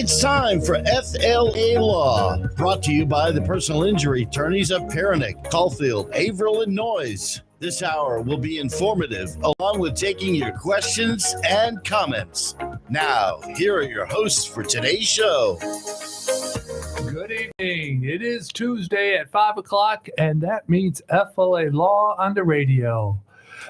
It's time for FLA Law, brought to you by the personal injury attorneys of Perenich, Caulfield, Avril, and Noyes. This hour will be informative, along with taking your questions and comments. Now, here are your hosts for today's show. Good evening. It is Tuesday at 5 o'clock, and that means FLA Law on the radio.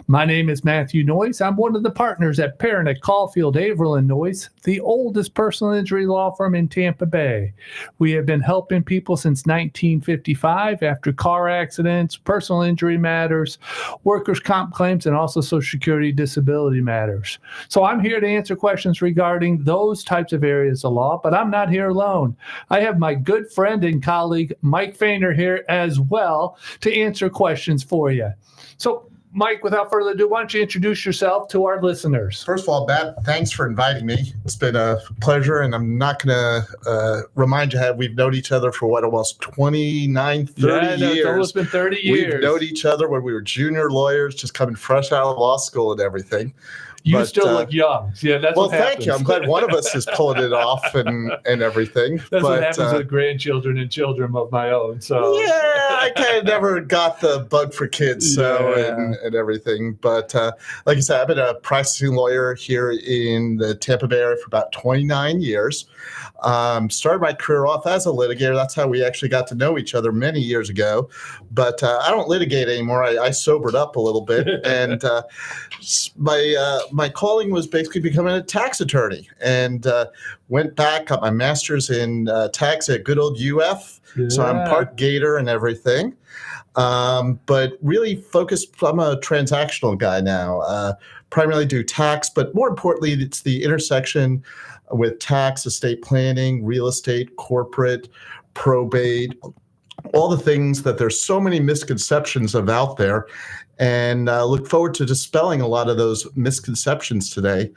My name is Matthew Noyes. I'm one of the partners at Perenich, Caulfield, Avril, and Noyes, the oldest personal injury law firm in Tampa Bay. We have been helping people since 1955 after car accidents, personal injury matters, workers' comp claims, and also Social Security disability matters. So I'm here to answer questions regarding those types of areas of law, but I'm not here alone. I have my good friend and colleague, Mike Fainer, here as well to answer questions for you. So, Mike, without further ado, why don't you introduce yourself to our listeners? First of all, Matt, thanks for inviting me. It's been a pleasure, and I'm not going to remind you how we've known each other for almost 29, 30 years. It's almost been 30 years. We've known each other when we were junior lawyers, just coming fresh out of law school and everything. You still look young. Yeah, that's what happens. Thank you. I'm glad one of us is pulling it off and everything. That's what happens with grandchildren and children of my own. So yeah, I kind of never got the bug for kids, and everything. But like I said, I've been a practicing lawyer here in the Tampa Bay area for about 29 years. Started my career off as a litigator. That's how we actually got to know each other many years ago. But I don't litigate anymore. I sobered up a little bit, and my calling was basically becoming a tax attorney, and went back, got my master's in tax at good old UF. Yeah. So I'm part Gator and everything. But really focused, I'm a transactional guy now. Primarily do tax, but more importantly, it's the intersection with tax, estate planning, real estate, corporate, probate, all the things that there's so many misconceptions of out there, and look forward to dispelling a lot of those misconceptions today.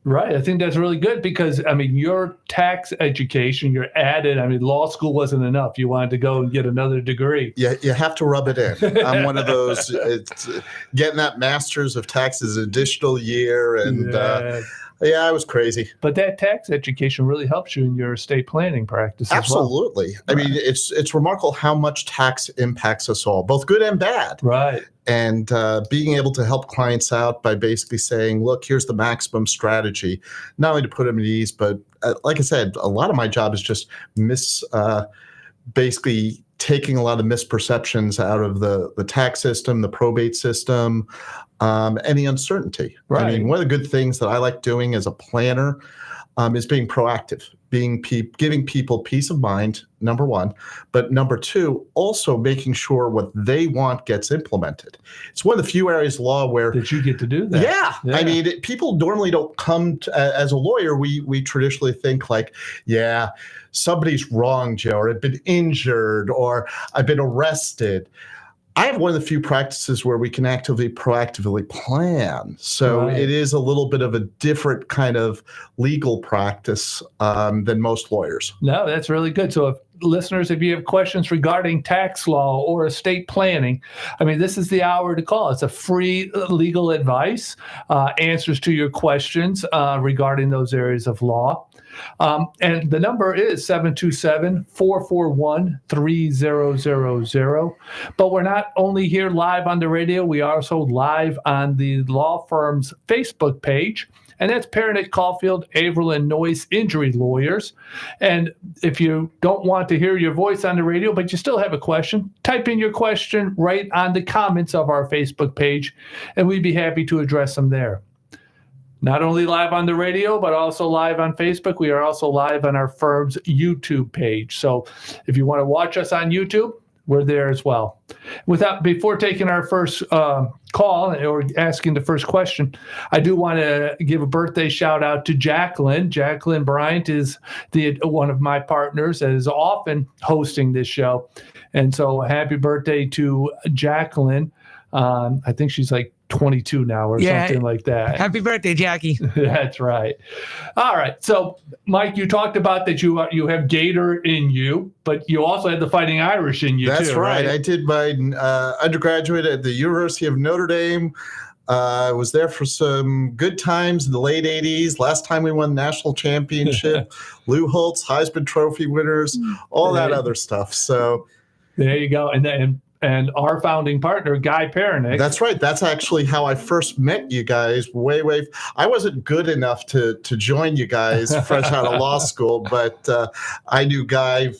Right. I think that's really good because, I mean, your tax education, you're added. I mean, law school wasn't enough. You wanted to go and get another degree. Yeah, you have to rub it in. I'm one of those, getting that master's of tax is an additional year. And yeah, I was crazy. But that tax education really helps you in your estate planning practice. Absolutely. As well. I mean, it's remarkable how much tax impacts us all, both good and bad. Right. And being able to help clients out by basically saying, look, here's the maximum strategy, not only to put them at ease, but like I said, a lot of my job is just basically taking a lot of misperceptions out of the tax system, the probate system, and the uncertainty. Right. I mean, one of the good things that I like doing as a planner is being proactive, giving people peace of mind, number one, but number two, also making sure what they want gets implemented. It's one of the few areas of law where that you get to do that. Yeah. I mean, people normally don't come to, as a lawyer, we traditionally think like, yeah, somebody's wrong, Joe, or I've been injured, or I've been arrested. I have one of the few practices where we can proactively plan. So It is a little bit of a different kind of legal practice than most lawyers. No, that's really good. So if you have questions regarding tax law or estate planning, I mean, this is the hour to call. It's a free legal advice, answers to your questions regarding those areas of law. And the number is 727-441-3000. But we're not only here live on the radio, we are also live on the law firm's Facebook page. And that's Perenich, Caulfield, Avril, and Noyes Injury Lawyers. And if you don't want to hear your voice on the radio, but you still have a question, type in your question right on the comments of our Facebook page, and we'd be happy to address them there. Not only live on the radio, but also live on Facebook. We are also live on our firm's YouTube page. So if you want to watch us on YouTube, we're there as well. Before taking our first call or asking the first question, I do want to give a birthday shout out to Jacqueline. Jacqueline Bryant is one of my partners that is often hosting this show. And so happy birthday to Jacqueline. I think she's like 22 now or something like that. Happy birthday, Jackie. That's right. All right. So, Mike, you talked about that you have Gator in you, but you also had the Fighting Irish in you. That's too, right. right? I did my undergraduate at the University of Notre Dame. I was there for some good times in the late 80s. Last time we won the national championship, Lou Holtz, Heisman Trophy winners, all that other stuff. So there you go. And our founding partner, Guy Perenich. That's right. That's actually how I first met you guys. I wasn't good enough to join you guys fresh out of law school, but I knew Guy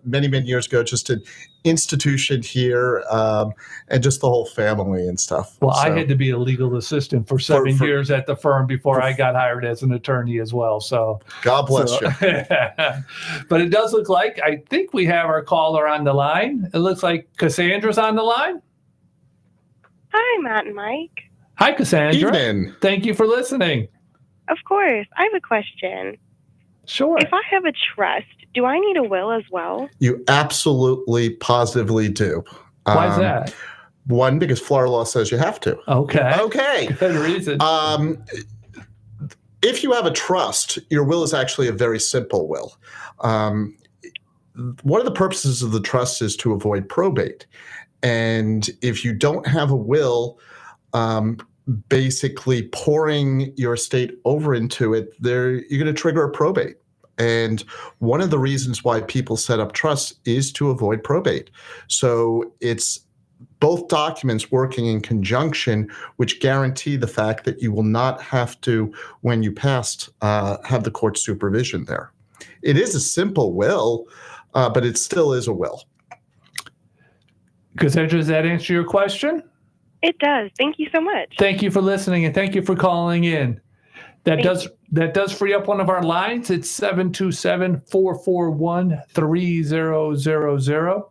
many, many years ago, just an institution here, and just the whole family and stuff. Well, I had to be a legal assistant for 7 For- years at the firm before I got hired as an attorney as well. So God bless you. But it does look like, I think we have our caller on the line. It looks like Cassandra's on the line. Hi, Matt and Mike. Hi, Cassandra. Evening. Thank you for listening. Of course. I have a question. Sure. If I have a trust, do I need a will as well? You absolutely, positively do. Why is that? One, because Florida law says you have to. Okay. Okay. Good reason. If you have a trust, your will is actually a very simple will. One of the purposes of the trust is to avoid probate. And if you don't have a will, basically pouring your estate over into it, you're going to trigger a probate. And one of the reasons why people set up trusts is to avoid probate. So it's both documents working in conjunction, which guarantee the fact that you will not have to, when you pass, have the court supervision there. It is a simple will, but it still is a will. Cassandra, does that answer your question? It does. Thank you so much. Thank you for listening, and thank you for calling in. That does free up one of our lines. It's 727-441-3000.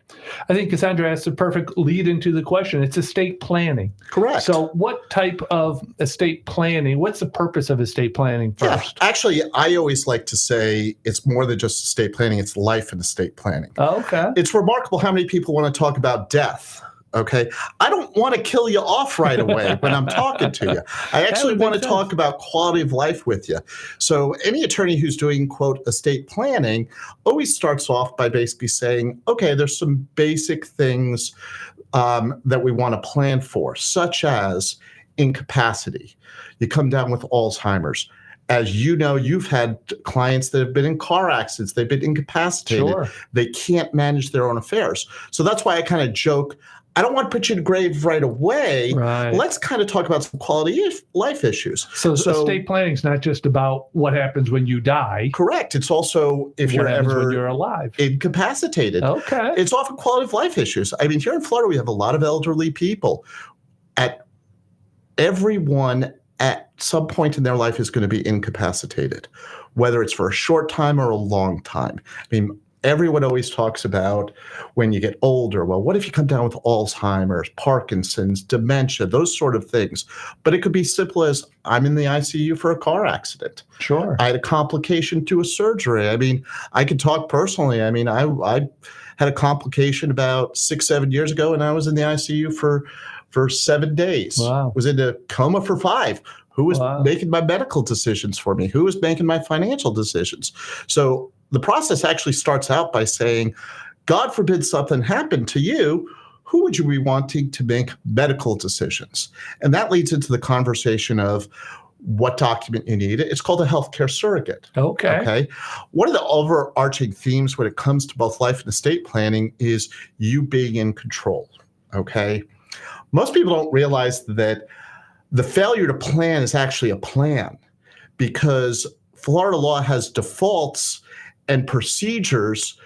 I think Cassandra has the perfect lead into the question. It's estate planning. Correct. So what type of estate planning, what's the purpose of estate planning first? Yeah, actually, I always like to say it's more than just estate planning. It's life and estate planning. Oh, okay. It's remarkable how many people want to talk about death. Okay. I don't want to kill you off right away when I'm talking to you. I actually want to talk about quality of life with you. So any attorney who's doing, quote, estate planning always starts off by basically saying, okay, there's some basic things that we want to plan for, such as incapacity. You come down with Alzheimer's. As you know, you've had clients that have been in car accidents. They've been incapacitated. Sure. They can't manage their own affairs. So that's why I kind of joke, I don't want to put you in the grave right away. Right. Let's kind of talk about some quality life issues. So estate planning is not just about what happens when you die. Correct. It's also if you're ever when you're alive, incapacitated. Okay. It's often quality of life issues. I mean, here in Florida, we have a lot of elderly people. Everyone at some point in their life is going to be incapacitated, whether it's for a short time or a long time. I mean, everyone always talks about when you get older, well, what if you come down with Alzheimer's, Parkinson's, dementia, those sort of things. But it could be simple as I'm in the ICU for a car accident. Sure. I had a complication to a surgery. I mean, I could talk personally. I mean, I had a complication about 6-7 years ago, and I was in the ICU for 7 days. Wow. Was in a coma for 5. Who was making my medical decisions for me? Who was making my financial decisions? So the process actually starts out by saying, God forbid something happened to you, who would you be wanting to make medical decisions? And that leads into the conversation of what document you need. It's called a healthcare surrogate. Okay. One of the overarching themes when it comes to both life and estate planning is you being in control. Okay. Most people don't realize that the failure to plan is actually a plan, because Florida law has defaults and procedures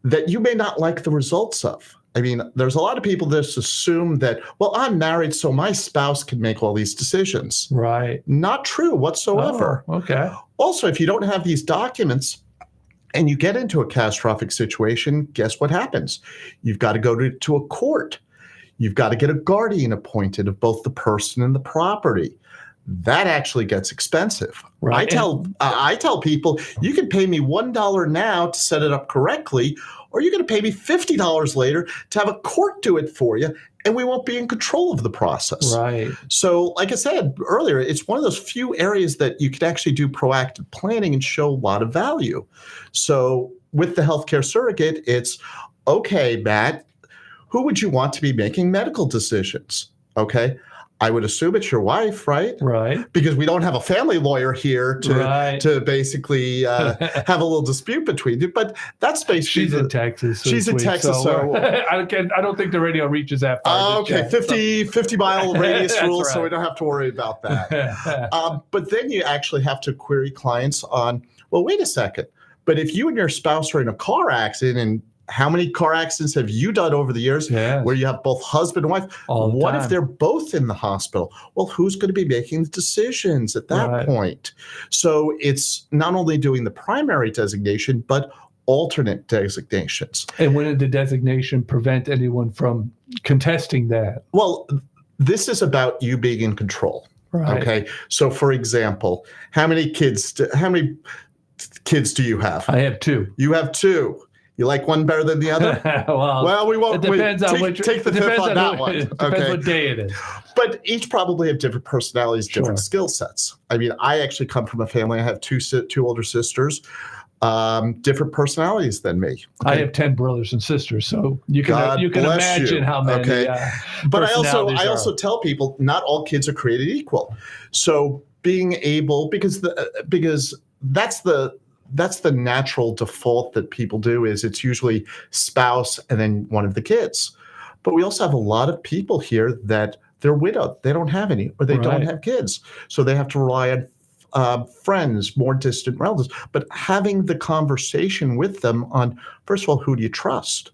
that you may not like the results of. I mean, there's a lot of people that just assume that, well, I'm married, so my spouse can make all these decisions. Right. Not true whatsoever. Oh, okay. Also, if you don't have these documents and you get into a catastrophic situation, guess what happens? You've got to go to a court. You've got to get a guardian appointed of both the person and the property. That actually gets expensive. Right. I tell people, you can pay me $1 now to set it up correctly, or you're going to pay me $50 later to have a court do it for you, and we won't be in control of the process. Right. So, like I said earlier, it's one of those few areas that you can actually do proactive planning and show a lot of value. So with the healthcare surrogate, it's, okay, Matt, who would you want to be making medical decisions? Okay. I would assume it's your wife, right? Right. Because we don't have a family lawyer here to basically have a little dispute between you. But that's basically she's in Texas. She's in Texas, so I don't think the radio reaches that far. Okay, 50 mile radius rule, right. so we don't have to worry about that. But then you actually have to query clients on, well, wait a second. But if you and your spouse are in a car accident, and how many car accidents have you done over the years where you have both husband and wife? What if they're both in the hospital? Well, who's going to be making the decisions at that point? So it's not only doing the primary designation, but alternate designations. And when did the designation prevent anyone from contesting that? Well, this is about you being in control. Right. Okay. So, for example, how many kids do you have? I have 2. You have 2. You like one better than the other? well, we won't. It depends on take the fifth on that one. It depends what day it is. But each probably have different personalities, different skill sets. I mean, I actually come from a family. I have two older sisters, different personalities than me. Okay? I have 10 brothers and sisters, so you can imagine how many. Okay. But I also tell people not all kids are created equal. So being able, because that's the natural default that people do, is it's usually spouse and then one of the kids. But we also have a lot of people here that they're widowed. They don't have any, or they don't have kids. So they have to rely on friends, more distant relatives. But having the conversation with them on, first of all, who do you trust?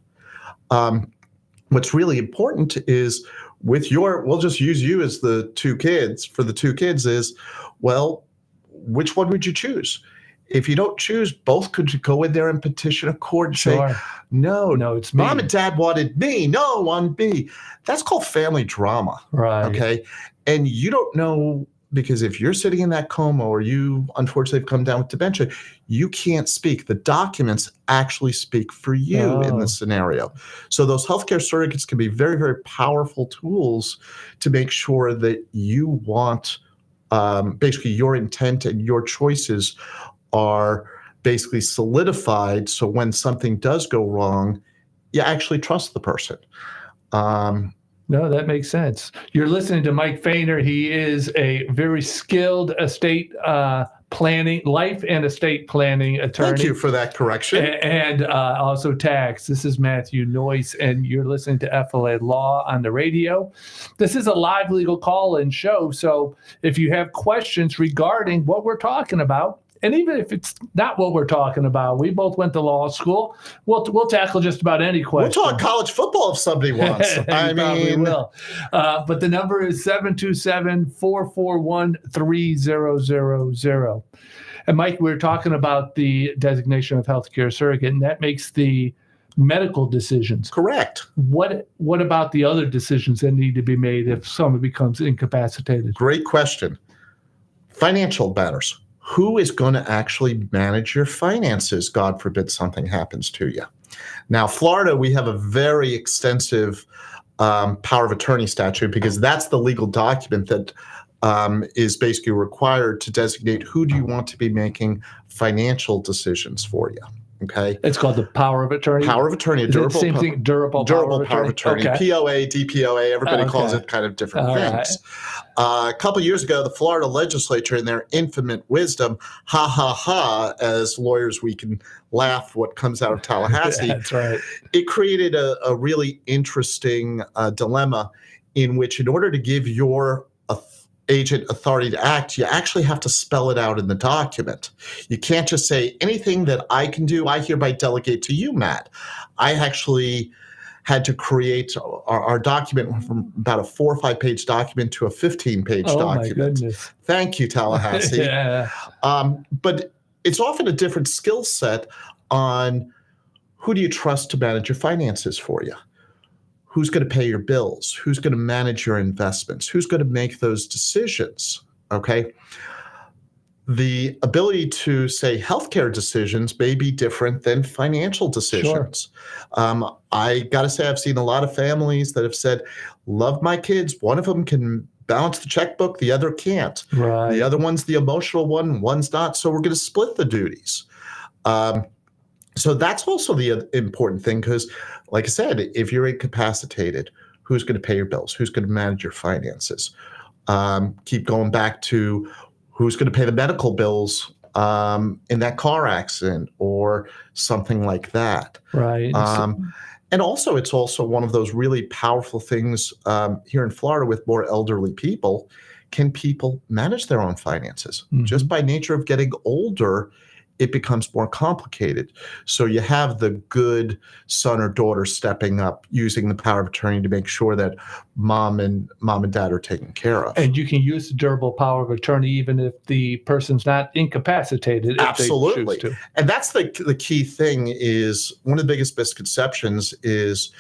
What's really important is we'll just use you as the 2 kids. For the 2 kids is, well, which one would you choose? If you don't choose, both could go in there and petition a court and say, no, it's me. Mom and dad wanted me. No, on me. That's called family drama. Right. Okay. And you don't know, because if you're sitting in that coma, or you unfortunately have come down with dementia, you can't speak. The documents actually speak for you in this scenario. So those healthcare surrogates can be very, very powerful tools to make sure that you want, basically your intent and your choices are basically solidified, so when something does go wrong, you actually trust the person. No, that makes sense. You're listening to Mike Feiner. He is a very skilled estate planning, life and estate planning attorney. Thank you for that correction. And also tax. This is Matthew Noyes, and you're listening to FLA Law on the radio. This is a live legal call-in show, so if you have questions regarding what we're talking about, and even if it's not what we're talking about, we both went to law school. We'll tackle just about any question. We'll talk college football if somebody wants. I mean, will. But the number is 727-441-3000. And Mike, we were talking about the designation of healthcare surrogate, and that makes the medical decisions. Correct. What about the other decisions that need to be made if someone becomes incapacitated? Great question. Financial matters. Who is going to actually manage your finances? God forbid something happens to you. Now, Florida, we have a very extensive power of attorney statute, because that's the legal document that is basically required to designate who do you want to be making financial decisions for you. Okay. It's called the power of attorney. Power of attorney. Durable power of attorney. Okay. POA, DPOA. Everybody calls it kind of different things. Right. A couple of years ago, the Florida legislature, in their infinite wisdom, as lawyers we can laugh what comes out of Tallahassee. That's right. It created a really interesting dilemma, in which, in order to give your agent authority to act, you actually have to spell it out in the document. You can't just say, anything that I can do, I hereby delegate to you, Matt. I actually had to create our document from about a 4 or 5 page document to a 15-page document. Oh, my goodness. Thank you, Tallahassee. Yeah. But it's often a different skill set on who do you trust to manage your finances for you. Who's going to pay your bills? Who's going to manage your investments? Who's going to make those decisions? Okay. The ability to say healthcare decisions may be different than financial decisions. Sure. I got to say, I've seen a lot of families that have said, love my kids. One of them can balance the checkbook, the other can't. Right. The other one's the emotional one, one's not. So we're going to split the duties. So that's also the important thing, because, like I said, if you're incapacitated, who's going to pay your bills? Who's going to manage your finances? Keep going back to who's going to pay the medical bills in that car accident or something like that. Right. And also, it's also one of those really powerful things here in Florida with more elderly people. Can people manage their own finances? Mhm. Just by nature of getting older, it becomes more complicated. So you have the good son or daughter stepping up, using the power of attorney to make sure that mom and dad are taken care of. And you can use the durable power of attorney even if the person's not incapacitated. If Absolutely. They choose to. And that's the key thing. Is one of the biggest misconceptions is,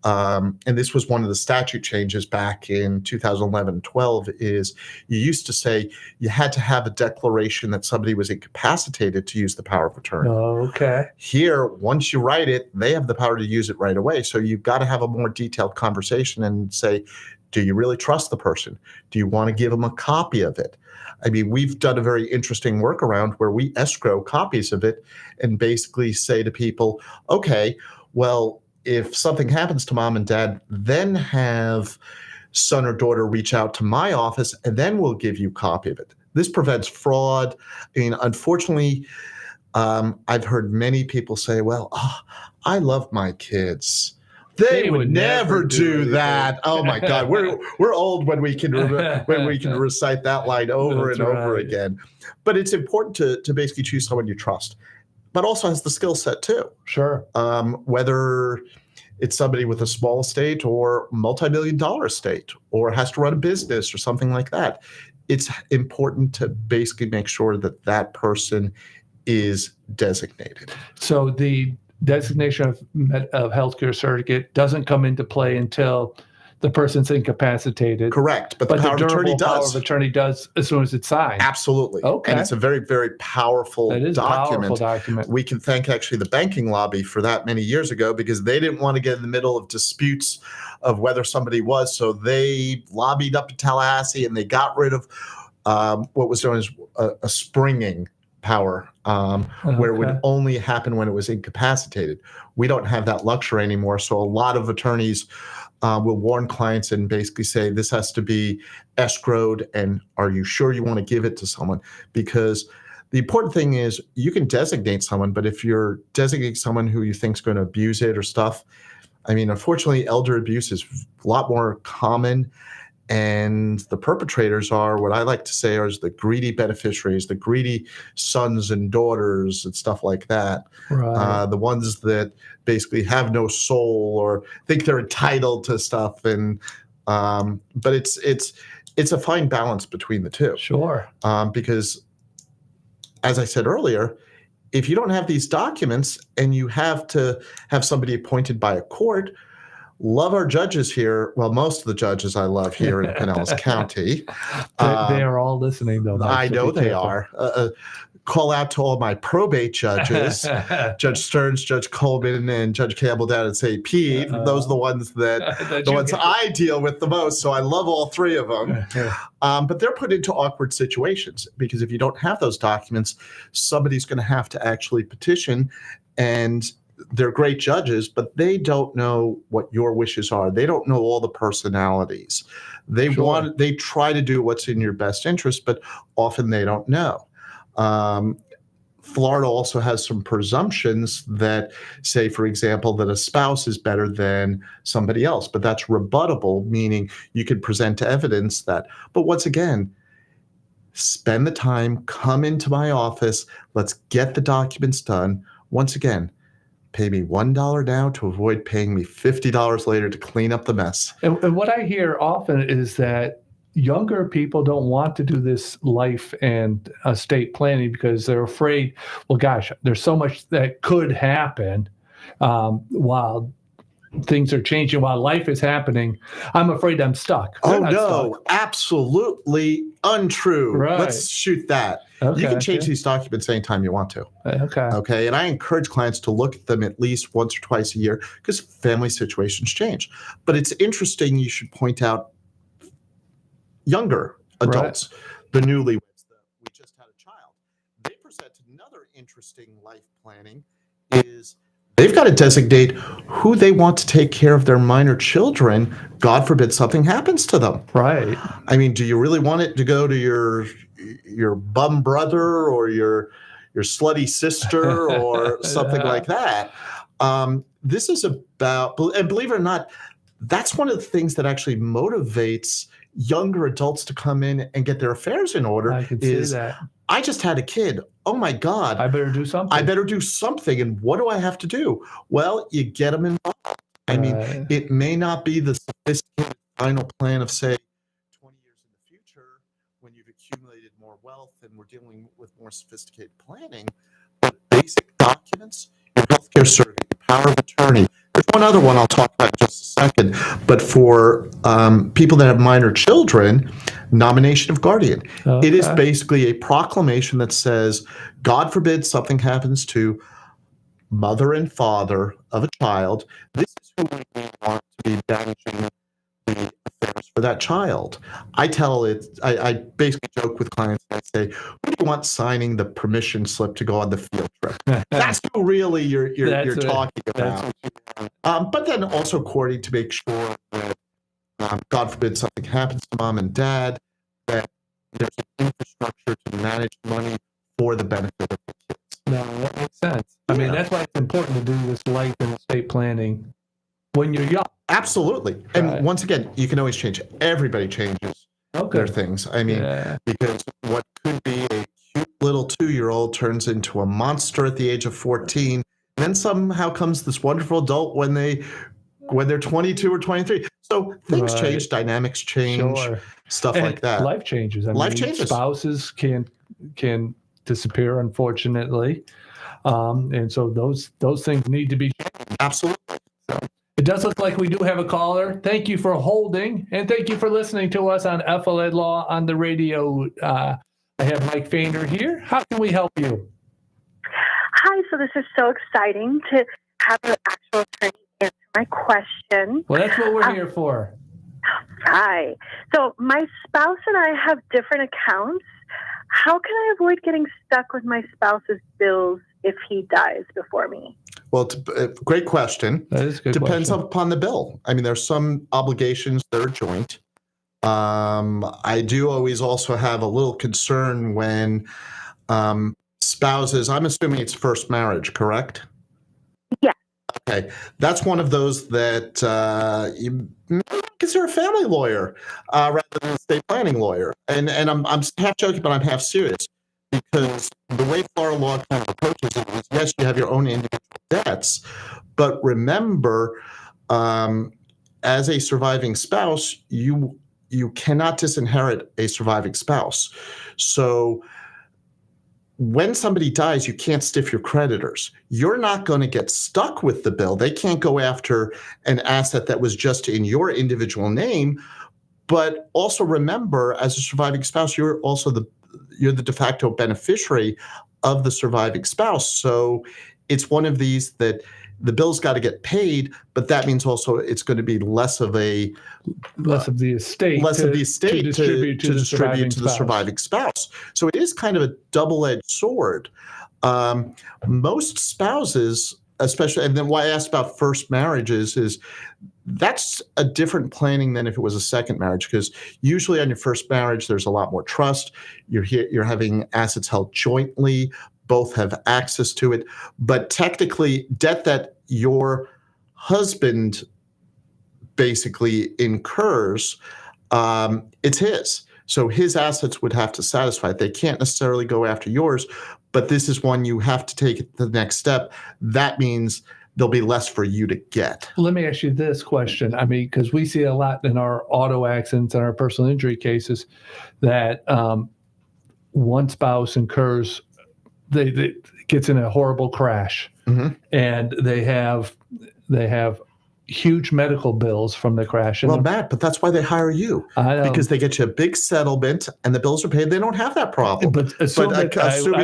and this was one of the statute changes back in 2011 and 12, is you used to say you had to have a declaration that somebody was incapacitated to use the power of attorney. Okay. Here, once you write it, they have the power to use it right away. So you've got to have a more detailed conversation and say, do you really trust the person? Do you want to give them a copy of it? I mean, we've done a very interesting workaround where we escrow copies of it and basically say to people, okay, well, if something happens to mom and dad, then have son or daughter reach out to my office, and then we'll give you a copy of it. This prevents fraud. I mean, unfortunately, I've heard many people say, well, I love my kids. They would never do that. Oh my God, we're old when we can recite that line over and over again. But it's important to basically choose someone you trust, but also has the skill set too. Sure. Whether it's somebody with a small estate or multi-million-dollar estate, or has to run a business or something like that, it's important to basically make sure that that person is designated. So the designation of healthcare surrogate doesn't come into play until the person's incapacitated. Correct, but the power of attorney does. Power of attorney does as soon as it's signed. Absolutely. Okay. And it's a very, very powerful That is document. a powerful document. We can thank actually the banking lobby for that many years ago, because they didn't want to get in the middle of disputes of whether somebody was. So they lobbied up in Tallahassee and they got rid of what was known as a springing power, where it would only happen when it was incapacitated. We don't have that luxury anymore. So a lot of attorneys will warn clients and basically say, this has to be escrowed, and are you sure you want to give it to someone? Because the important thing is you can designate someone, but if you're designating someone who you think is going to abuse it or stuff, I mean, unfortunately, elder abuse is a lot more common. And the perpetrators are what I like to say are the greedy beneficiaries, the greedy sons and daughters and stuff like that. Right. The ones that basically have no soul or think they're entitled to stuff. And but it's a fine balance between the two. Sure. Because, as I said earlier, if you don't have these documents and you have to have somebody appointed by a court, love our judges here. Well, most of the judges I love here in Pinellas County. They are all listening, though. I know they are. Call out to all my probate judges, Judge Stearns, Judge Coleman, and Judge Campbell down and St. Pete. Those are the ones I deal with the most. So I love all three of them. But they're put into awkward situations because if you don't have those documents, somebody's going to have to actually petition, and they're great judges, but they don't know what your wishes are. They don't know all the personalities. They try to do what's in your best interest, but often they don't know. Florida also has some presumptions that say, for example, that a spouse is better than somebody else, but that's rebuttable, meaning you could present evidence that, but once again, spend the time, come into my office, let's get the documents done. Once again, pay me $1 now to avoid paying me $50 later to clean up the mess. And what I hear often is that younger people don't want to do this life and estate planning because they're afraid, well, gosh, there's so much that could happen while things are changing, while life is happening. I'm afraid I'm stuck. Oh, no, stuck. Absolutely untrue. Right. Let's shoot that. Okay, you can change these documents anytime you want to. Okay. And I encourage clients to look at them at least once or twice a year because family situations change. But it's interesting, you should point out younger adults, the newlyweds. We just had a child. They present another interesting life planning is they've got to designate who they want to take care of their minor children. God forbid something happens to them. Right. I mean, do you really want it to go to your bum brother or your slutty sister or something like that? This is about, and believe it or not, that's one of the things that actually motivates younger adults to come in and get their affairs in order. I can see that. I just had a kid. Oh my God. I better do something. I better do something. And what do I have to do? Well, you get them involved. I mean, it may not be the sophisticated final plan of, say, 20 years in the future when you've accumulated more wealth and we're dealing with more sophisticated planning, but basic documents, your healthcare certificate, your power of attorney. There's one other one I'll talk about in just a second, but for people that have minor children, nomination of guardian. Okay. It is basically a proclamation that says, God forbid something happens to mother and father of a child. This is who we want to be managing the affairs for that child. I basically joke with clients and I say, who do you want signing the permission slip to go on the field trip? That's who really you're talking about. But then also courting to make sure that, God forbid something happens to mom and dad, that there's an infrastructure to manage money for the benefit of the kids. No, that makes sense. I mean, that's why it's important to do this life and estate planning when you're young. Absolutely. And once again, you can always change it. Everybody changes their things. I mean, because what could be a cute little 2-year-old turns into a monster at the age of 14. And then somehow comes this wonderful adult when they're 22 or 23. So things change, dynamics change, stuff like that. Life changes. I Life mean, changes. Spouses can disappear, unfortunately. And so those things need to be changed. Absolutely. It does look like we do have a caller. Thank you for holding, and thank you for listening to us on FLA Law on the radio. I have Mike Fainer here. How can we help you? Hi, so this is so exciting to have an actual attorney answer my question. Well, that's what we're here for. Hi. So my spouse and I have different accounts. How can I avoid getting stuck with my spouse's bills if he dies before me? Well, great question. That is a good Depends question. upon the bill. I mean, there's some obligations that are joint. I do always also have a little concern when spouses, I'm assuming it's first marriage, correct? Yeah. Okay. That's one of those that you consider a family lawyer rather than an estate planning lawyer. And I'm half joking, but I'm half serious. Because the way Florida law kind of approaches it is, yes, you have your own individual debts, but remember, as a surviving spouse, you cannot disinherit a surviving spouse. So when somebody dies, you can't stiff your creditors. You're not going to get stuck with the bill. They can't go after an asset that was just in your individual name. But also remember, as a surviving spouse, you're the de facto beneficiary of the surviving spouse. So it's one of these that the bill's got to get paid, but that means also it's going to be less of the estate to distribute to the surviving spouse. So it is kind of a double-edged sword. Most spouses, especially, and then why I asked about first marriages is that's a different planning than if it was a second marriage, because usually on your first marriage, there's a lot more trust. You're having assets held jointly. Both have access to it. But technically, debt that your husband basically incurs, it's his. So his assets would have to satisfy it. They can't necessarily go after yours, but this is one you have to take the next step. That means there'll be less for you to get. Let me ask you this question. I mean, because we see a lot in our auto accidents and our personal injury cases that one spouse incurs, they gets in a horrible crash, and they have huge medical bills from the crash. Well, Matt, but that's why they hire you, because they get you a big settlement and the bills are paid. They don't have that problem. But assuming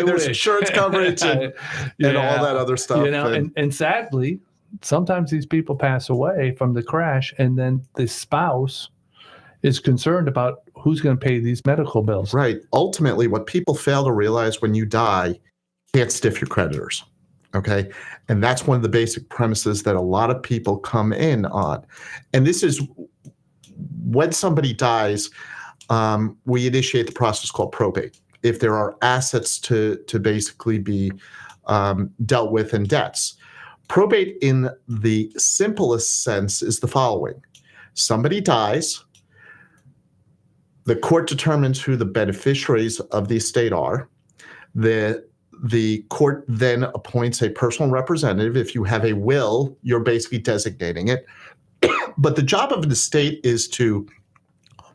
there's insurance coverage and all that other stuff. And sadly, sometimes these people pass away from the crash, and then the spouse is concerned about who's going to pay these medical bills. Right. Ultimately, what people fail to realize when you die, you can't stiff your creditors. Okay. And that's one of the basic premises that a lot of people come in on. And this is when somebody dies, we initiate the process called probate. If there are assets to basically be dealt with in debts. Probate in the simplest sense is the following. Somebody dies. The court determines who the beneficiaries of the estate are. The court then appoints a personal representative. If you have a will, you're basically designating it. But the job of an estate is to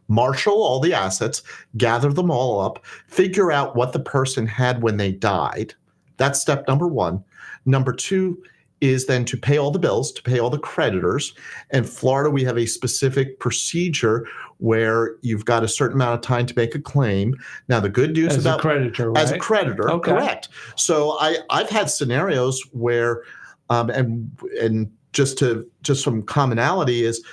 marshal all the assets, gather them all up, figure out what the person had when they died. That's step number one. Number two is then to pay all the bills, to pay all the creditors. In Florida, we have a specific procedure where you've got a certain amount of time to make a claim. Now, the good news about a creditor, right? As a creditor, okay. Correct. So I've had scenarios where, and just some commonality is,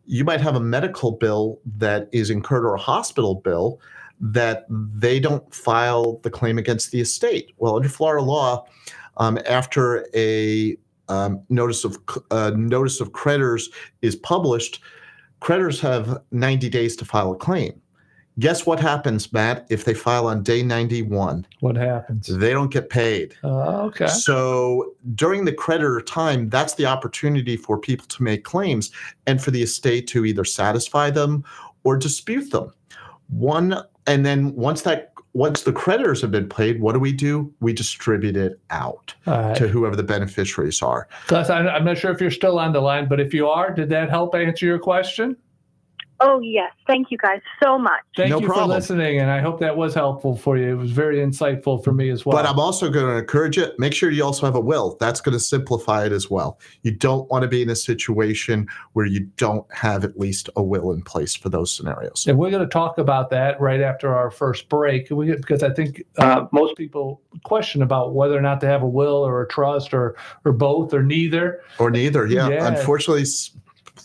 you might have a medical bill that is incurred or a hospital bill that they don't file the claim against the estate. Well, under Florida law, after a notice of creditors is published, creditors have 90 days to file a claim. Guess what happens, Matt, if they file on day 91? What happens? They don't get paid. Okay. So during the creditor time, that's the opportunity for people to make claims and for the estate to either satisfy them or dispute them. And then once the creditors have been paid, what do? We distribute it out to whoever the beneficiaries are. Gus, I'm not sure if you're still on the line, but if you are, did that help answer your question? Oh, yes. Thank you guys so much. Thank No you problem. for listening, and I hope that was helpful for you. It was very insightful for me as well. But I'm also going to encourage you, make sure you also have a will. That's going to simplify it as well. You don't want to be in a situation where you don't have at least a will in place for those scenarios. And we're going to talk about that right after our first break, because I think most people question about whether or not to have a will or a trust or both or neither. Or neither, yeah. Yeah. Unfortunately,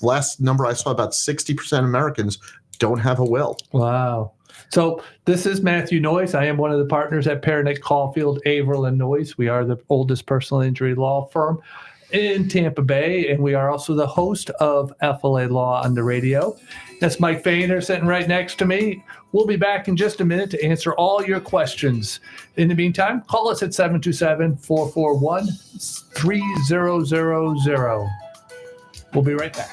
last number I saw, about 60% of Americans don't have a will. Wow. So this is Matthew Noyes. I am one of the partners at Perenich, Caulfield, Avril, and Noyes. We are the oldest personal injury law firm in Tampa Bay, and we are also the host of FLA Law on the radio. That's Mike Feiner sitting right next to me. We'll be back in just a minute to answer all your questions. In the meantime, call us at 727-441-3000. We'll be right back.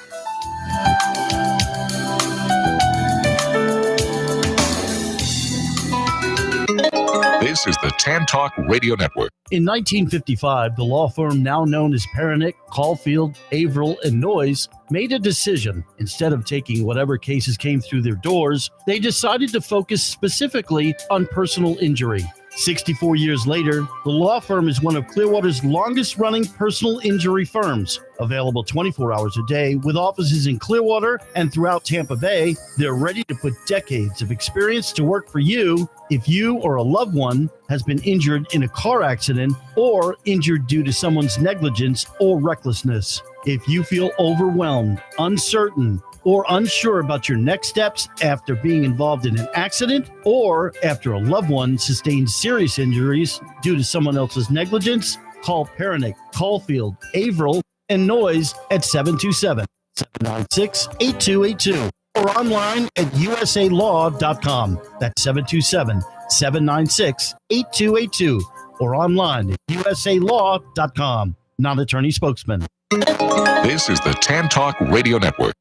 This is the Tan Talk Radio Network. In 1955, the law firm now known as Perenich, Caulfield, Avril, and Noyes made a decision. Instead of taking whatever cases came through their doors, they decided to focus specifically on personal injury. 64 years later, the law firm is one of Clearwater's longest-running personal injury firms. Available 24 hours a day with offices in Clearwater and throughout Tampa Bay, they're ready to put decades of experience to work for you if you or a loved one has been injured in a car accident or injured due to someone's negligence or recklessness. If you feel overwhelmed, uncertain, or unsure about your next steps after being involved in an accident or after a loved one sustained serious injuries due to someone else's negligence, call Perenich, Caulfield, Avril, and Noyes at 727-796-8282 or online at usalaw.com. That's 727-796-8282 or online at usalaw.com. Non-attorney spokesman. This is the Tan Talk Radio Network.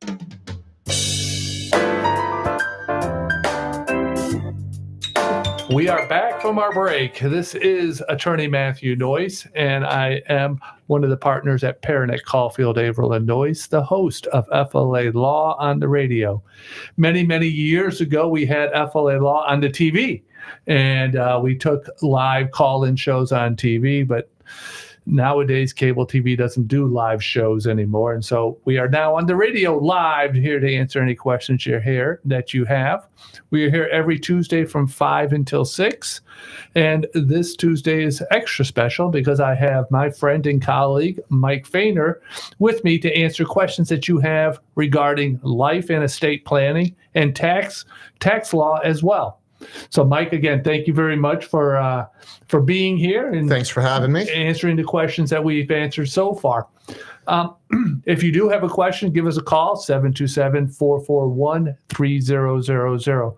We are back from our break. This is attorney Matthew Noyes, and I am one of the partners at Perenich, Caulfield, Avril, and Noyes, the host of FLA Law on the radio. Many, many years ago, we had FLA Law on the TV, and we took live call-in shows on TV, but nowadays, cable TV doesn't do live shows anymore. And so we are now on the radio live here to answer any questions you have. We are here every Tuesday from 5 until 6. And this Tuesday is extra special because I have my friend and colleague, Mike Feiner, with me to answer questions that you have regarding life and estate planning and tax law as well. So, Mike, again, thank you very much for being here and Thanks for having me. answering the questions that we've answered so far. If you do have a question, give us a call, 727-441-3000.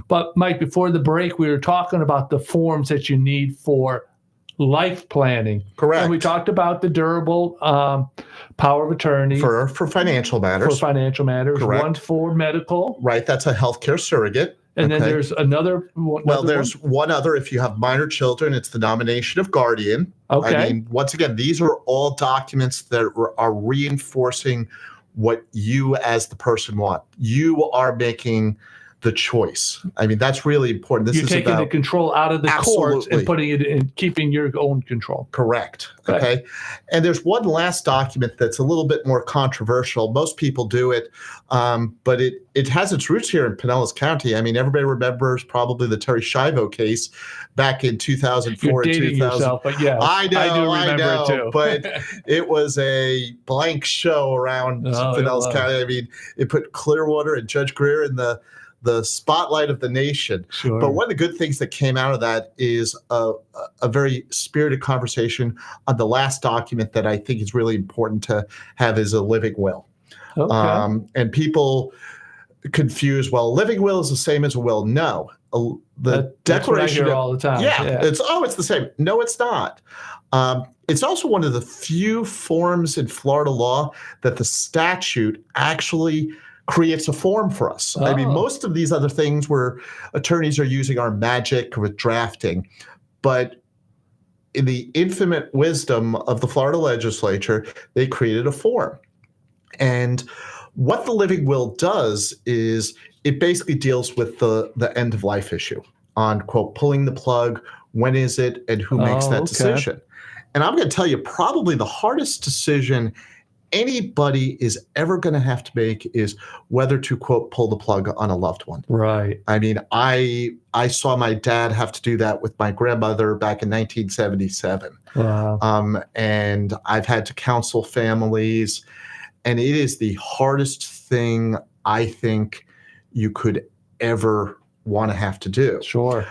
But, Mike, before the break, we were talking about the forms that you need for life planning. Correct. And we talked about the durable power of attorney. For financial matters. For financial matters. Correct. One for medical. Right. That's a healthcare surrogate. And then Okay. there's another Well, there's one other. If you have minor children, it's the nomination of guardian. Okay. I mean, once again, these are all documents that are reinforcing what you as the person want. You are making the choice. I mean, that's really important. This You're is taking about the control out of the courts and Absolutely. putting it in, keeping your own control. correct. Okay. Okay. And there's one last document that's a little bit more controversial. Most people do it, but it has its roots here in Pinellas County. I mean, everybody remembers probably the Terry Schiavo case back in 2004 You're and dating 2000. yourself, but yeah, I know, I do remember it too. but it was a blank show around Oh, it Pinellas was. County. I mean, it put Clearwater and Judge Greer in the spotlight of the nation. Sure. But one of the good things that came out of that is a very spirited conversation on the last document that I think is really important to have is a living will. Okay. And people confuse, well, living will is the same as a will. No. The That's what I Declaration hear of- all the time. it's the same. No, it's not. It's also one of the few forms in Florida law that the statute actually creates a form for us. I mean, Oh. most of these other things where attorneys are using are magic with drafting, but in the infinite wisdom of the Florida legislature, they created a form. And what the living will does is it basically deals with the end of life issue on, quote, pulling the plug, when is it, and who makes that okay. decision. And I'm going to tell you, probably the hardest decision anybody is ever going to have to make is whether to, quote, pull the plug on a loved one. Right. I mean, I saw my dad have to do that with my grandmother back in 1977. Wow. And I've had to counsel families, and it is the hardest thing I think you could ever want to have to do. Sure.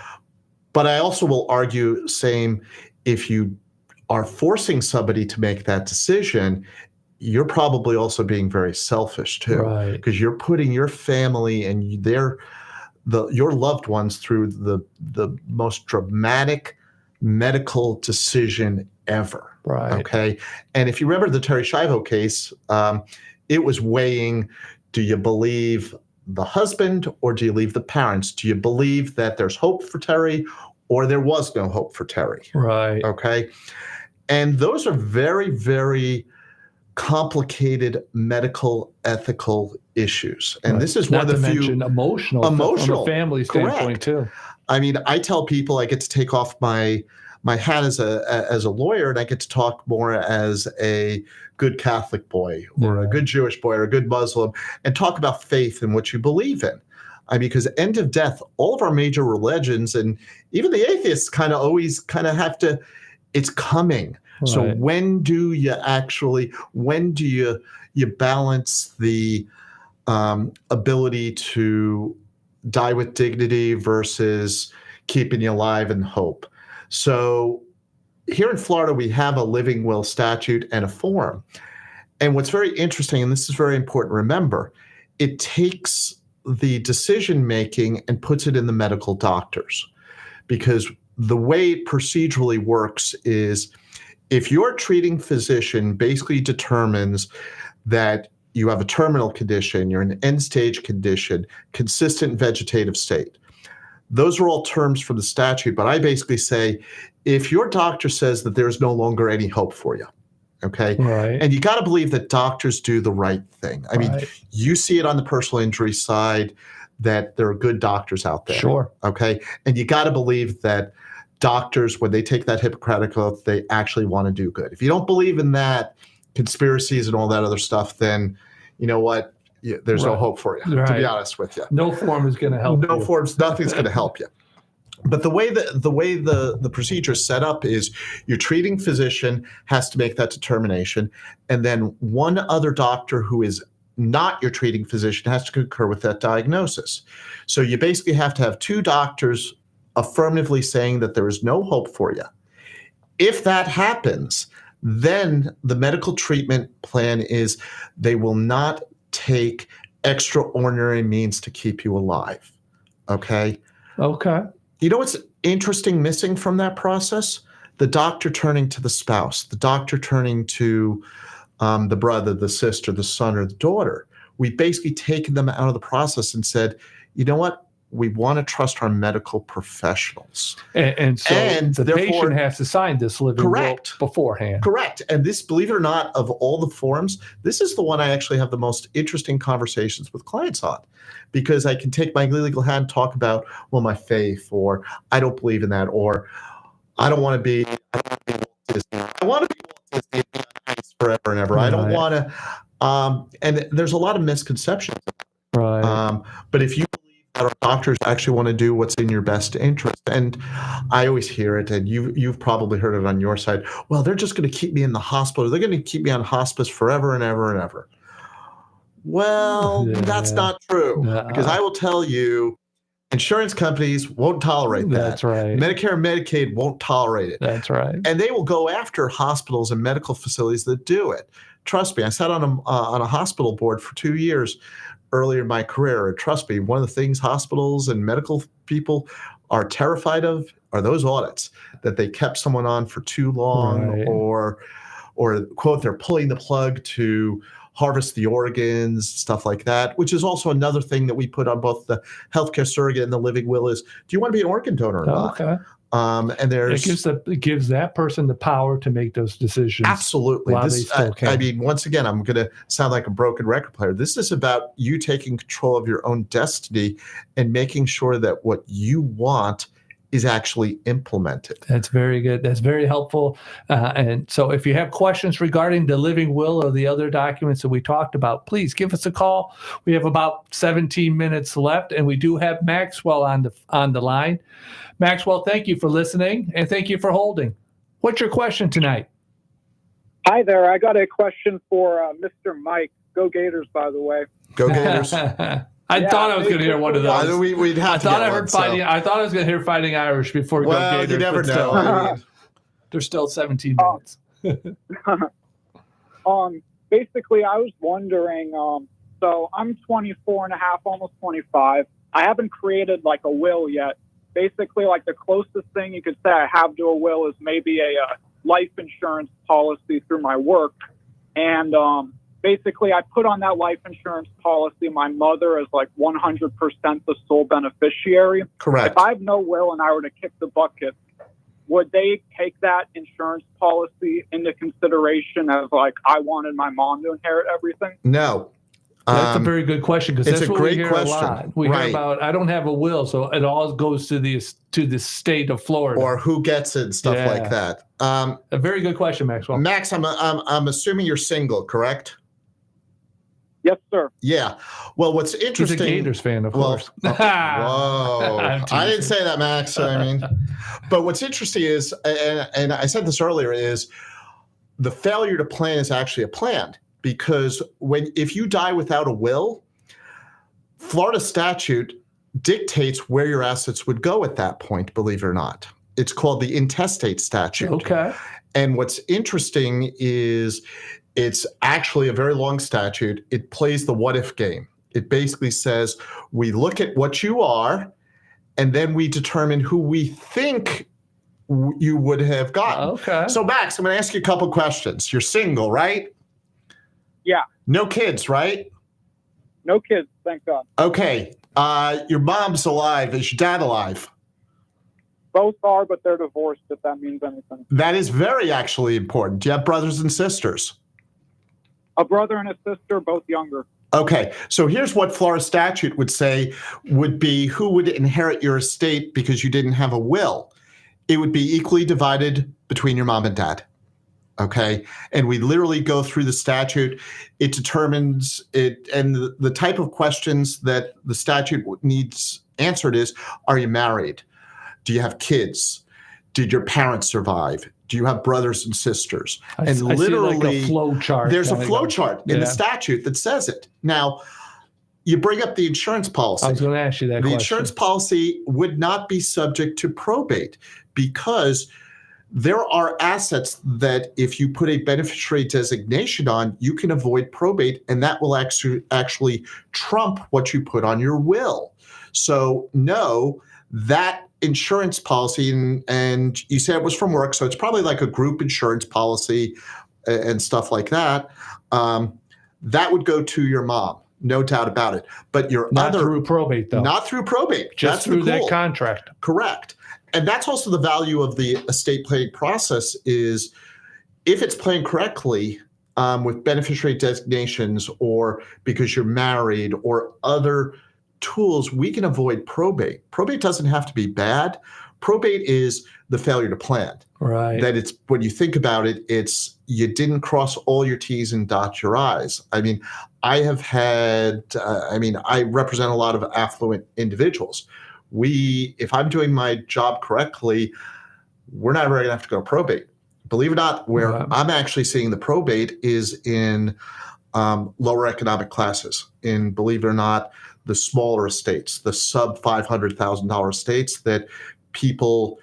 But I also will argue, same, if you are forcing somebody to make that decision, you're probably also being very selfish too, Right. because you're putting your family and your loved ones through the most dramatic medical decision ever. Right. Okay. And if you remember the Terry Schiavo case, it was weighing, do you believe the husband or do you believe the parents? Do you believe that there's hope for Terry or there was no hope for Terry? Right. Okay. And those are very, very complicated medical ethical issues. And Right. this is Not one of the to few mention emotional from a family standpoint Correct. too. I mean, I tell people I get to take off my hat as a lawyer, and I get to talk more as a good Catholic boy or a good Jewish boy or a good Muslim, and talk about faith and what you believe in. I mean, because end of death, all of our major religions and even the atheists kind of always have to, it's coming. So Right. when do you balance the ability to die with dignity versus keeping you alive in hope? So here in Florida, we have a living will statute and a form. And what's very interesting, and this is very important to remember, it takes the decision making and puts it in the medical doctors. Because the way it procedurally works is if your treating physician basically determines that you have a terminal condition, you're in an end-stage condition, consistent vegetative state. Those are all terms from the statute, but I basically say, if your doctor says that there's no longer any hope for you, okay? Right. And you got to believe that doctors do the right thing. I mean, Right. you see it on the personal injury side that there are good doctors out there. Sure. Okay? And you got to believe that doctors, when they take that Hippocratic oath, they actually want to do good. If you don't believe in that, conspiracies and all that other stuff, then you know what? There's no Right. hope for you, to Right. be honest with you. No form is going to help. No you. forms, nothing's going to help you. But the way the procedure is set up is your treating physician has to make that determination, and then one other doctor who is not your treating physician has to concur with that diagnosis. So you basically have to have two doctors affirmatively saying that there is no hope for you. If that happens, then the medical treatment plan is they will not take extraordinary means to keep you alive. Okay? Okay. You know what's interesting missing from that process? The doctor turning to the spouse, the doctor turning to the brother, the sister, the son, or the daughter. We've basically taken them out of the process and said, you know what? We want to trust our medical professionals. And so the therefore, patient has to sign this living will correct. beforehand. Correct. And this, believe it or not, of all the forms, this is the one I actually have the most interesting conversations with clients on, because I can take my legal hat and talk about, well, my faith, or I don't believe in that, or I don't want to be Walt Disney. I want to be Walt Disney and be on ice forever and ever. Right. I don't want to. And there's a lot of misconceptions. Right. But if you believe that our doctors actually want to do what's in your best interest, and I always hear it, and you've probably heard it on your side, well, they're just going to keep me in the hospital. They're going to keep me on hospice forever and ever and ever. Well, that's not true, because I will tell you, insurance companies won't tolerate that. That's right. Medicare and Medicaid won't tolerate it. That's right. And they will go after hospitals and medical facilities that do it. Trust me, I sat on a hospital board for 2 years earlier in my career. And trust me, one of the things hospitals and medical people are terrified of are those audits, that they kept someone on for too long, Right. or quote, they're pulling the plug to harvest the organs, stuff like that, which is also another thing that we put on both the healthcare surrogate and the living will is, do you want to be an organ donor or not? Okay. And there's It gives that person the power to make those decisions. absolutely. While they This, still can. I mean, once again, I'm going to sound like a broken record player. This is about you taking control of your own destiny and making sure that what you want is actually implemented. That's very good. That's very helpful. And so if you have questions regarding the living will or the other documents that we talked about, please give us a call. We have about 17 minutes left, and we do have Maxwell on the line. Maxwell, thank you for listening, and thank you for holding. What's your question tonight? Hi there. I got a question for Mr. Mike. Go Gators, by the way. Go Gators. I thought I was going to hear one of those. We'd have I to thought get I heard one, fighting. I thought I was going to hear Fighting Irish before Go Well, Gators. you never but know. still, I mean, there's still 17 minutes. Basically, I was wondering, so I'm 24 and a half, almost 25. I haven't created like a will yet. Basically, like the closest thing you could say I have to a will is maybe a life insurance policy through my work. And basically, I put on that life insurance policy my mother as like 100% the sole beneficiary. correct. If I have no will and I were to kick the bucket, would they take that insurance policy into consideration as like I wanted my mom to inherit everything? No. That's a very good question, because it's that's a what we great hear question. a lot. We Right. hear about, I don't have a will, so it all goes to the state of Florida. Or who gets it and stuff Yeah. like that. A very good question, Maxwell. Max, I'm assuming you're single, correct? Yes, sir. Yeah. Well, what's He's a interesting. Gators fan, of Well, course. whoa. I'm I didn't teasing. say that, Max. I mean, but what's interesting is, and I said this earlier, is the failure to plan is actually a plan, because if you die without a will, Florida statute dictates where your assets would go at that point, believe it or not. It's called the intestate statute. Okay. And what's interesting is it's actually a very long statute. It plays the what if game. It basically says we look at what you are, and then we determine who we think you would have gotten. Okay. So, Max, I'm going to ask you a couple questions. You're single, right? Yeah. No kids, right? No kids, thank God. Okay. Your mom's alive. Is your dad alive? Both are, but they're divorced, if that means anything. That is very actually important. Do you have brothers and sisters? A brother and a sister, both younger. Okay, so here's what Florida statute would say would be who would inherit your estate because you didn't have a will. It would be equally divided between your mom and dad. Okay, and we literally go through the statute. It determines it, and the type of questions that the statute needs answered is, are you married? Do you have kids? Did your parents survive? Do you have brothers and sisters? I And see literally, like a flow chart. there's a kinda flow going. chart in the statute that says it. Now, you bring up the insurance policy. I was going to ask you that question. The insurance policy would not be subject to probate because there are assets that if you put a beneficiary designation on, you can avoid probate, and that will actually trump what you put on your will. So no, that insurance policy, and you said it was from work, so it's probably like a group insurance policy and stuff like that. That would go to your mom, no doubt about it. But your not through probate, though. Not through probate. Just through that contract. Correct. And that's also the value of the estate planning process is if it's planned correctly with beneficiary designations or because you're married or other tools, we can avoid probate. Probate doesn't have to be bad. Probate is the failure to plan. Right. That it's, when you think about it, it's you didn't cross all your T's and dot your I's. I mean, I have had, I represent a lot of affluent individuals. If I'm doing my job correctly, we're not ever going to have to go to probate. Believe it or not, where I'm actually seeing the probate is in lower economic classes, in, believe it or not, the smaller estates, the sub $500,000 estates that people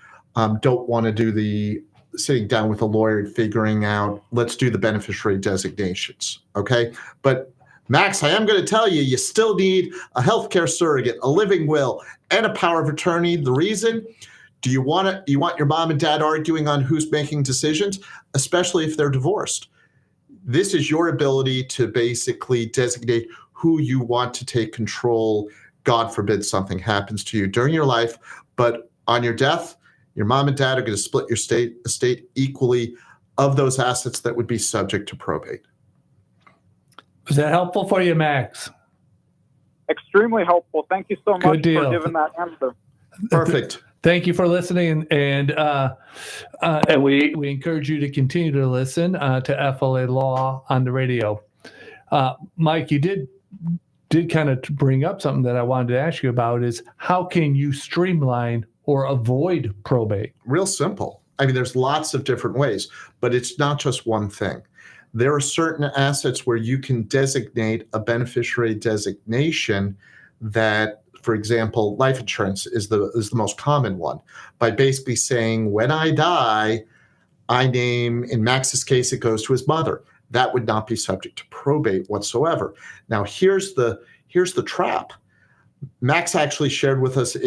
don't want to do the sitting down with a lawyer and figuring out, let's do the beneficiary designations, okay? But Max, I am going to tell you, you still need a healthcare surrogate, a living will, and a power of attorney. The reason, you want your mom and dad arguing on who's making decisions, especially if they're divorced. This is your ability to basically designate who you want to take control. God forbid something happens to you during your life, but on your death, your mom and dad are going to split your estate equally of those assets that would be subject to probate. Was that helpful for you, Max? Extremely helpful. Thank you so much for giving that answer. Perfect. Thank you for listening, and we encourage you to continue to listen to FLA Law on the radio. Mike, you did kind of bring up something that I wanted to ask you about is how can you streamline or avoid probate? Real simple. I mean, there's lots of different ways, but it's not just one thing. There are certain assets where you can designate a beneficiary designation that, for example, life insurance is the most common one, by basically saying, when I die, I name, in Max's case, it goes to his mother. That would not be subject to probate whatsoever. Now, here's the trap. Max actually shared with us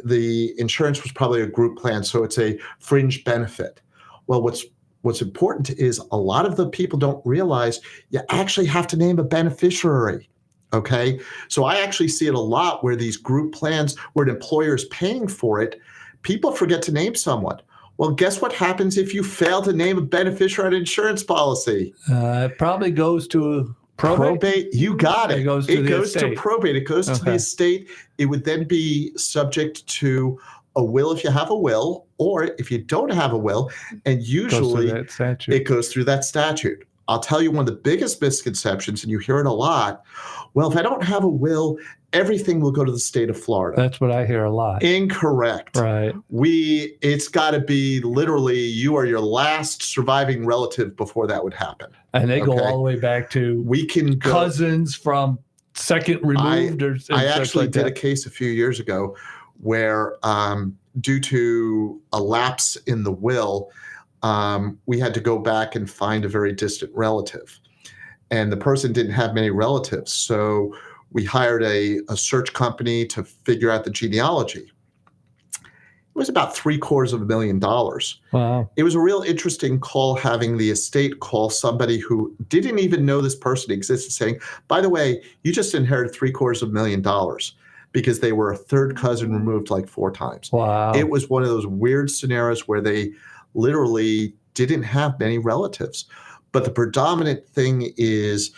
the insurance was probably a group plan, so it's a fringe benefit. Well, what's important is a lot of the people don't realize you actually have to name a beneficiary. Okay, so I actually see it a lot where these group plans, where an employer is paying for it, people forget to name someone. Well, guess what happens if you fail to name a beneficiary on an insurance policy? It probably goes to probate. You got it. It goes to probate. It goes to the estate. It would then be subject to a will if you have a will, or if you don't have a will, and usually it goes through that statute. I'll tell you one of the biggest misconceptions, and you hear it a lot. Well, if I don't have a will, everything will go to the state of Florida. That's what I hear a lot. Incorrect. Right. It's got to be literally you are your last surviving relative before that would happen. And they go all the way back to cousins from second removed. I actually did a case a few years ago where due to a lapse in the will, we had to go back and find a very distant relative. And the person didn't have many relatives. So we hired a search company to figure out the genealogy. It was about $750,000. Wow. It was a real interesting call, having the estate call somebody who didn't even know this person existed, saying, by the way, you just inherited $750,000, because they were a third cousin removed like 4 times. Wow. It was one of those weird scenarios where they literally didn't have many relatives. But the predominant thing is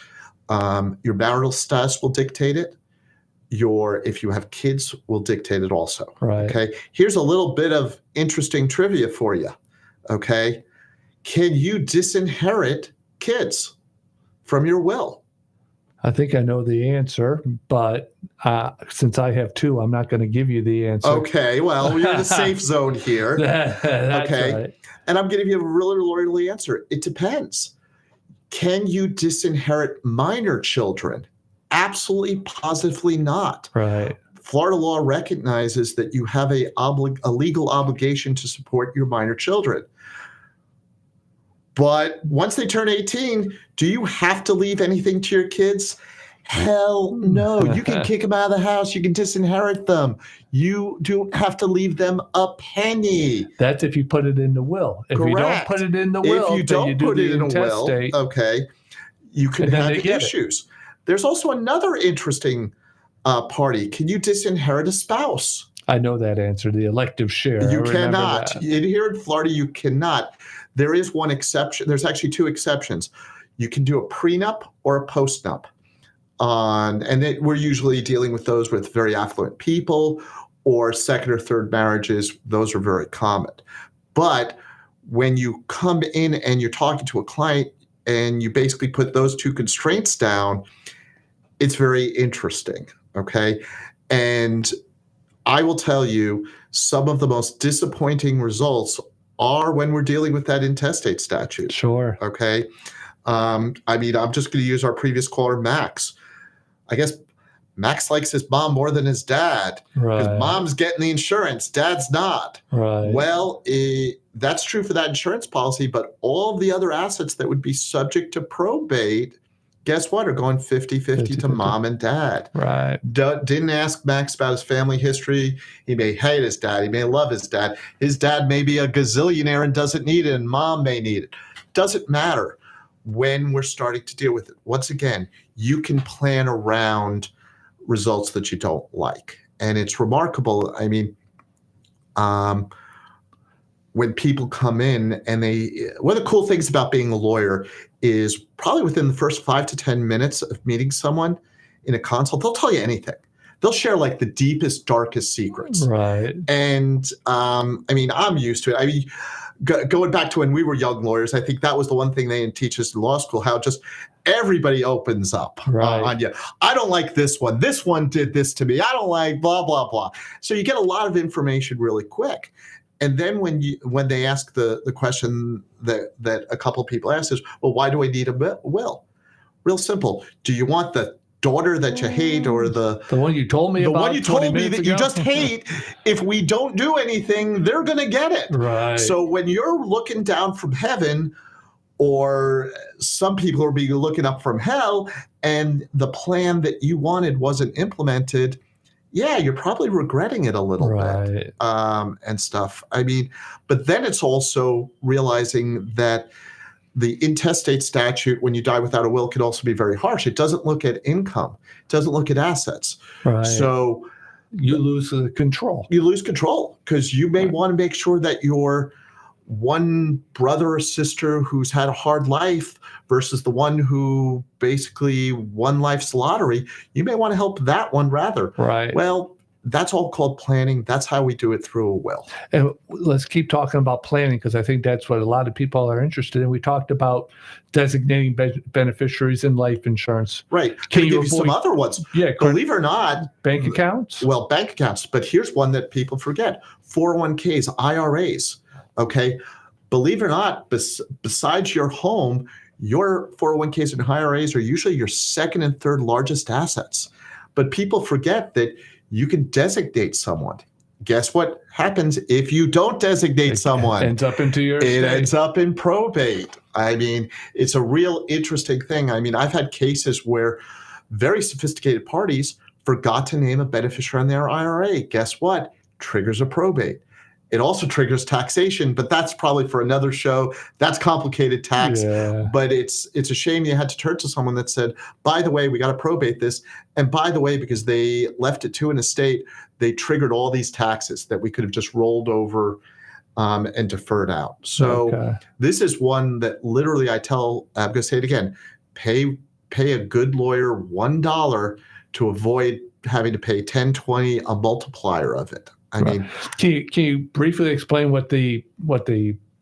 your marital status will dictate it. If you have kids, will dictate it also. Right. Okay. Here's a little bit of interesting trivia for you. Okay. Can you disinherit kids from your will? I think I know the answer, but since I have two, I'm not going to give you the answer. Okay, well, you're in the safe zone here. That's Okay. right. And I'm going to give you a really loyal answer. It depends. Can you disinherit minor children? Absolutely, positively not. Right. Florida law recognizes that you have a legal obligation to support your minor children. But once they turn 18, do you have to leave anything to your kids? Hell no. You can kick them out of the house. You can disinherit them. You don't have to leave them a penny. That's if you put it in the will. If you don't put it in the will, if you don't put it in a will, okay, you can have issues. There's also another interesting party. Can you disinherit a spouse? I know that answer, the elective share. You cannot. Here in Florida, you cannot. There is one exception. There's actually two exceptions. You can do a prenup or a postnup. We're usually dealing with those with very affluent people or second or third marriages. Those are very common. But when you come in and you're talking to a client and you basically put those two constraints down, it's very interesting, okay? And I will tell you, some of the most disappointing results are when we're dealing with that intestate statute. Sure. Okay. I'm just going to use our previous caller, Max. I guess Max likes his mom more than his dad. Right. Because mom's getting the insurance, dad's not. Right. Well, that's true for that insurance policy, but all the other assets that would be subject to probate, guess what, are going 50-50 to mom and dad. Right. Didn't ask Max about his family history. He may hate his dad. He may love his dad. His dad may be a gazillionaire and doesn't need it, and mom may need it. Doesn't matter when we're starting to deal with it. Once again, you can plan around results that you don't like. And it's remarkable. I mean, when people come in and one of the cool things about being a lawyer is probably within the first 5 to 10 minutes of meeting someone in a consult, they'll tell you anything. They'll share like the deepest, darkest secrets. Right. And I'm used to it. I mean, going back to when we were young lawyers, I think that was the one thing they didn't teach us in law school, how just everybody opens up on you. I don't like this one. This one did this to me. I don't like blah, blah, blah. So you get a lot of information really quick. And then when they ask the question that a couple of people ask is, well, why do I need a will? Real simple. Do you want the daughter that you hate or the one you told me about? The one you told me that you just hate. If we don't do anything, they're going to get it. Right. So when you're looking down from heaven, or some people are being looking up from hell, and the plan that you wanted wasn't implemented, yeah, you're probably regretting it a little bit and stuff. I mean, but then it's also realizing that the intestate statute, when you die without a will, can also be very harsh. It doesn't look at income. It doesn't look at assets. Right. So you lose control. You lose control because you may want to make sure that your one brother or sister who's had a hard life versus the one who basically won life's lottery, you may want to help that one rather. Right. Well, that's all called planning. That's how we do it through a will. And let's keep talking about planning because I think that's what a lot of people are interested in. We talked about designating beneficiaries in life insurance. Right. Can you give you some other ones? Yeah. Believe it or not. Bank accounts? Well, bank accounts. But here's one that people forget. 401ks, IRAs. Okay. Believe it or not, besides your home, your 401ks and IRAs are usually your second and third largest assets. But people forget that you can designate someone. Guess what happens if you don't designate someone? It ends up into your estate. It ends up in probate. I mean, it's a real interesting thing. I mean, I've had cases where very sophisticated parties forgot to name a beneficiary on their IRA. Guess what? Triggers a probate. It also triggers taxation, but that's probably for another show. That's complicated tax. Yeah. But it's a shame you had to turn to someone that said, by the way, we got to probate this. And by the way, because they left it to an estate, they triggered all these taxes that we could have just rolled over and deferred out. So This is one that literally I'm going to say it again, pay a good lawyer $1 to avoid having to pay 10, 20, a multiplier of it. I mean, can you briefly explain what the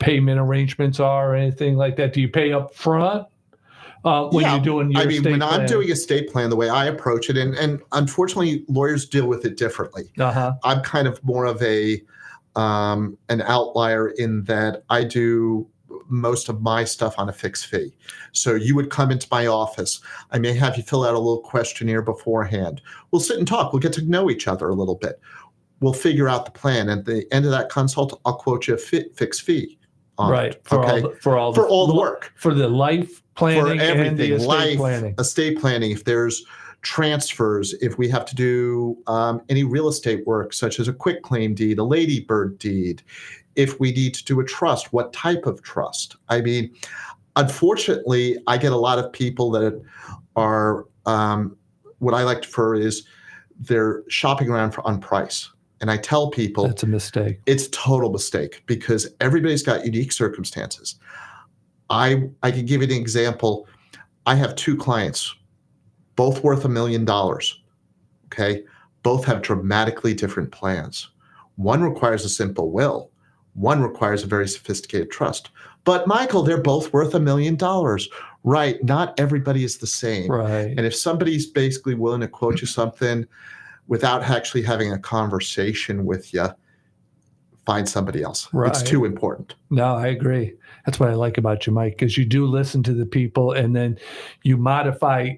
payment arrangements are or anything like that? Do you pay up front when you're doing your estate when planning? I'm doing estate plan, the way I approach it, and unfortunately, lawyers deal with it differently. I'm kind of more of an outlier in that I do most of my stuff on a fixed fee. So you would come into my office. I may have you fill out a little questionnaire beforehand. We'll sit and talk. We'll get to know each other a little bit. We'll figure out the plan. At the end of that consult, I'll quote you a fixed fee on it. For all the work. For the life planning for everything, and the estate planning. Estate planning, if there's transfers, if we have to do any real estate work, such as a quitclaim deed, a ladybird deed, if we need to do a trust, what type of trust? I mean, unfortunately, I get a lot of people that are, what I like to refer is they're shopping around on price. And I tell people that's a mistake. It's a total mistake because everybody's got unique circumstances. I can give you an example. I have 2 clients, both worth $1 million. Okay. Both have dramatically different plans. One requires a simple will. One requires a very sophisticated trust. But Michael, they're both worth $1 million. Right. Not everybody is the same. Right. And if somebody's basically willing to quote you something without actually having a conversation with you, find somebody else. Right. It's too important. No, I agree. That's what I like about you, Mike, because you do listen to the people and then you modify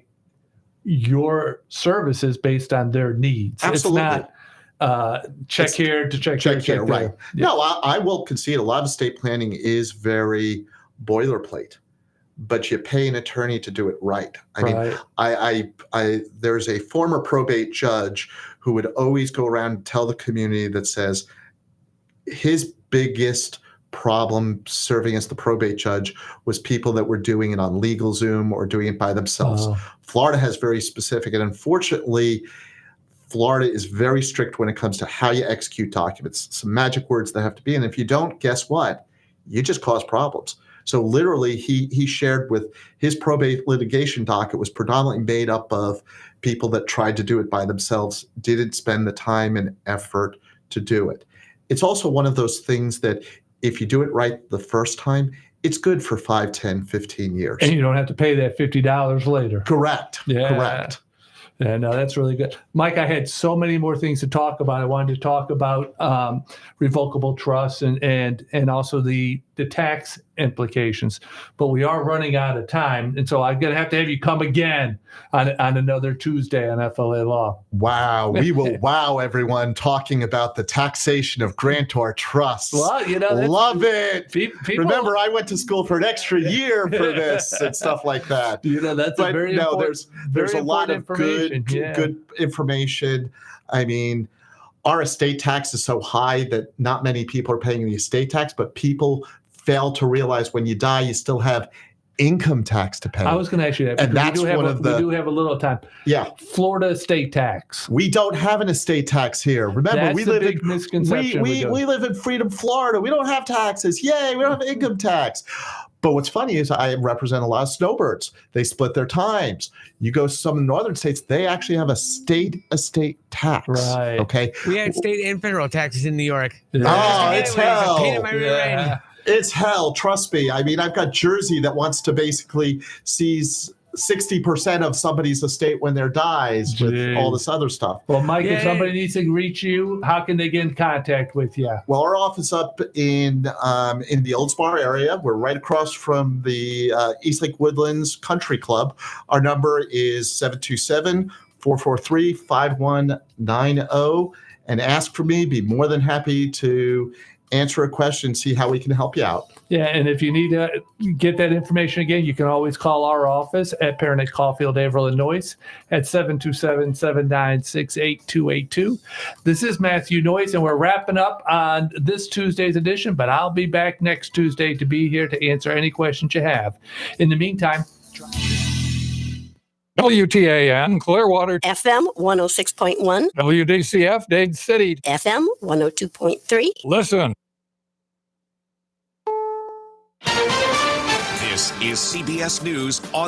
your services based on their needs. Absolutely. It's not check here to check here. Right. Yeah. No, I will concede a lot of estate planning is very boilerplate, but you pay an attorney to do it right. I mean, there's a former probate judge who would always go around and tell the community that says his biggest problem serving as the probate judge was people that were doing it on LegalZoom or doing it by themselves. Florida has very specific, and unfortunately, Florida is very strict when it comes to how you execute documents. Some magic words that have to be, and if you don't, guess what? You just cause problems. So literally, he shared with his probate litigation docket was predominantly made up of people that tried to do it by themselves, didn't spend the time and effort to do it. It's also one of those things that if you do it right the first time, it's good for 5, 10, 15 years. And you don't have to pay that $50 later. Correct. Yeah. Correct. Yeah, no, that's really good. Mike, I had so many more things to talk about. I wanted to talk about revocable trusts and also the tax implications, but we are running out of time. And so I'm going to have you come again on another Tuesday on FLA Law. Wow. We will wow everyone talking about the taxation of grantor trusts. Well, love it. People, remember, I went to school for an extra year for this and stuff like that. That's a very important. There's a lot of good information. I mean, our estate tax is so high that not many people are paying the estate tax, but people fail to realize when you die, you still have income tax to pay. I was going to ask you that. And that's we do have a little time. Yeah. Florida estate tax. We don't have an estate tax here. Remember, we live in misconception. We live in Freedom, Florida. We don't have taxes. Yay, we don't have income tax. But what's funny is I represent a lot of snowbirds. They split their times. You go to some northern states, they actually have a state estate tax. Right. Okay. We had state and federal taxes in New York. Oh, it's hell. Yeah. It's hell. Trust me. I mean, I've got Jersey that wants to basically seize 60% of somebody's estate when there dies with all this other stuff. Well, Mike, if somebody needs to reach you, how can they get in contact with you? Well, our office up in the Old Spar area. We're right across from the Eastlake Woodlands Country Club. Our number is 727-443-5190. And ask for me. Be more than happy to answer a question, see how we can help you out. Yeah, and if you need to get that information again, you can always call our office at Perenich, Caulfield, Avril, and Noyes at 727-796-8282. This is Matthew Noyes, and we're wrapping up on this Tuesday's edition, but I'll be back next Tuesday to be here to answer any questions you have. In the meantime, WTAN, Clearwater. FM 106.1. WDCF, Dade City. FM 102.3. Listen. This is CBS News on